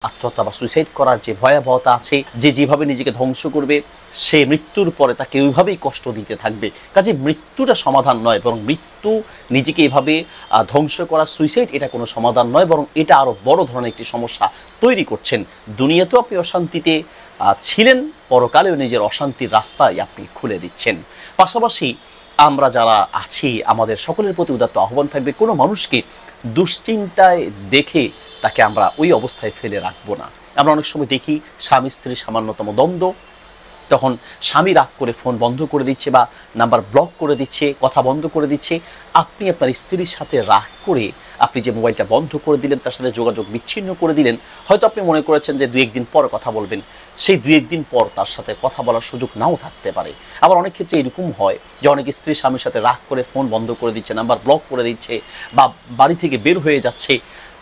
আত্মহত্যা বা সুইসাইড করার যে ভয়াবহতা আছে, যে যেভাবে নিজেকে ধ্বংস করবে, সে মৃত্যুর পরে তাকে ওইভাবেই কষ্ট দিতে থাকবে। কাজে মৃত্যুটা সমাধান নয়, বরং মৃত্যু নিজেকে এভাবে ধ্বংস করা, সুইসাইড, এটা কোনো সমাধান নয়, বরং এটা আরও বড় ধরনের একটি সমস্যা তৈরি করছেন। দুনিয়াতেও আপনি অশান্তিতে ছিলেন, পরকালেও নিজের অশান্তির রাস্তায় আপনি খুলে দিচ্ছেন। পাশাপাশি আমরা যারা আছি, আমাদের সকলের প্রতি উদাত্ত আহ্বান থাকবে, কোনো মানুষকে দুশ্চিন্তায় দেখে তাকে আমরা ওই অবস্থায় ফেলে রাখবো না। আমরা অনেক সময় দেখি স্বামী স্ত্রীর সামান্যতম দ্বন্দ্ব, তখন স্বামী রাগ করে ফোন বন্ধ করে দিচ্ছে বা নাম্বার ব্লক করে দিচ্ছে, কথা বন্ধ করে দিচ্ছে। আপনি আপনার স্ত্রীর সাথে রাগ করে আপনি যে মোবাইলটা বন্ধ করে দিলেন, তার সাথে যোগাযোগ বিচ্ছিন্ন করে দিলেন, হয়তো আপনি মনে করেছেন যে 2-1 দিন পর কথা বলবেন, সেই 2-1 দিন পর তার সাথে কথা বলার সুযোগ নাও থাকতে পারে। আবার অনেক ক্ষেত্রে এরকম হয় যে অনেক স্ত্রী স্বামীর সাথে রাগ করে ফোন বন্ধ করে দিচ্ছে, নাম্বার ব্লক করে দিচ্ছে বা বাড়ি থেকে বের হয়ে যাচ্ছে।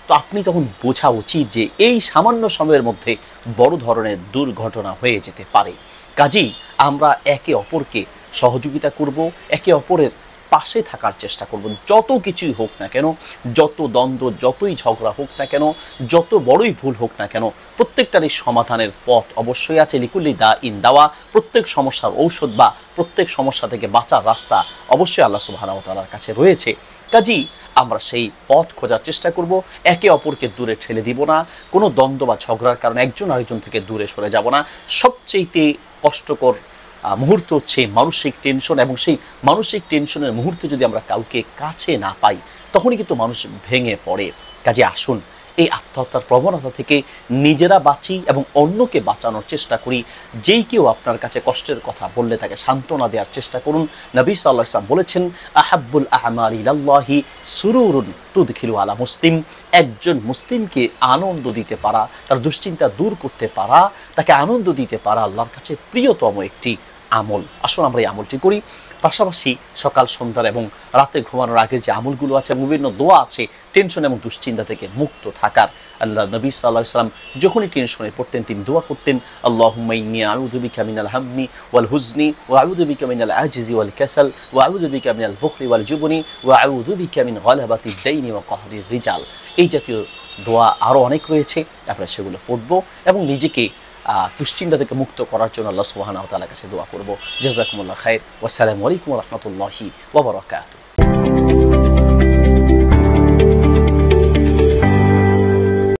তো আপনি তখন বোঝা উচিত যে এই সামান্য সময়ের মধ্যে বড় ধরনের দুর্ঘটনা হয়ে যেতে পারে। কাজেই আমরা একে অপরকে সহযোগিতা করব, একে অপরের পাশে থাকার চেষ্টা করব। যত কিছুই হোক না কেন, যত দ্বন্দ্ব, যতই ঝগড়া হোক না কেন, যত বড়ই ভুল হোক না কেন, প্রত্যেকটারই সমাধানের পথ অবশ্যই আছে। লিকুল্লি দা ইন দাওয়া, প্রত্যেক সমস্যার ঔষধ বা প্রত্যেক সমস্যা থেকে বাঁচার রাস্তা অবশ্যই আল্লাহ সুবহানাহু ওয়া তাআলার কাছে রয়েছে। কাজেই আমরা সেই পথ খোঁজার চেষ্টা করব, একে অপরকে দূরে ঠেলে দিব না, কোনো দ্বন্দ্ব বা ঝগড়ার কারণে একজন আরেকজন থেকে দূরে সরে যাব না। সবচেয়ে কষ্টকর মুহূর্ত হচ্ছে মানসিক টেনশন, এবং সেই মানসিক টেনশনের মুহূর্তে যদি আমরা কাউকে কাছে না পাই, তখনই কিন্তু মানুষ ভেঙে পড়ে। কাজে আসুন এই আত্মহত্যার প্রবণতা থেকে নিজেরা বাঁচি এবং অন্যকে বাঁচানোর চেষ্টা করি। যেই কেউ আপনার কাছে কষ্টের কথা বললে তাকে সান্ত্বনা দেওয়ার চেষ্টা করুন। নবী সাল্লাল্লাহু আলাইহি ওয়াসাল্লাম বলেছেন, আহাব্বুল আ'মালি ইলাল্লাহি সুরুরুন তুদখিলু আলা মুসলিম। একজন মুসলিমকে আনন্দ দিতে পারা, তার দুশ্চিন্তা দূর করতে পারা, তাকে আনন্দ দিতে পারা আল্লাহর কাছে প্রিয়তম একটি আমল। আসুন আমরা এই আমলটি করি। পাশাপাশি সকাল সন্ধ্যার এবং রাতে ঘুমানোর আগের যে আমলগুলো আছে, বিভিন্ন দোয়া আছে টেনশন এবং দুশ্চিন্তা থেকে মুক্ত থাকার। আল্লাহ নবী সাল্লাল্লাহু আলাইহি ওয়াসাল্লাম যখনই টেনশনে পড়তেন তিনি দোয়া করতেন, আল্লাহুম্মা ইন্নী আউযু বিকা মিনাল হাম্মি ওয়াল হুজনি ওয়া আউযু বিকা মিনাল আজজি ওয়াল কাসাল ওয়া আউযু বিকা মিনাল বুখলি ওয়াল জুবনি ওয়া আউযু বিকা মিন গালাবাতিদ দাইনি ওয়া কাহরির রিজাল। এই জাতীয় দোয়া আরও অনেক রয়েছে, আমরা সেগুলো পড়ব এবং নিজেকে দুশ্চিন্তা থেকে মুক্ত করার জন্য আল্লাহ সুবহানাহু ওয়া তাআলার কাছে দোয়া করব। জাযাকুমুল্লাহ খাইর। ওয়াসসালামু আলাইকুম ওয়া রাহমাতুল্লাহি ওয়া বারাকাতুহু।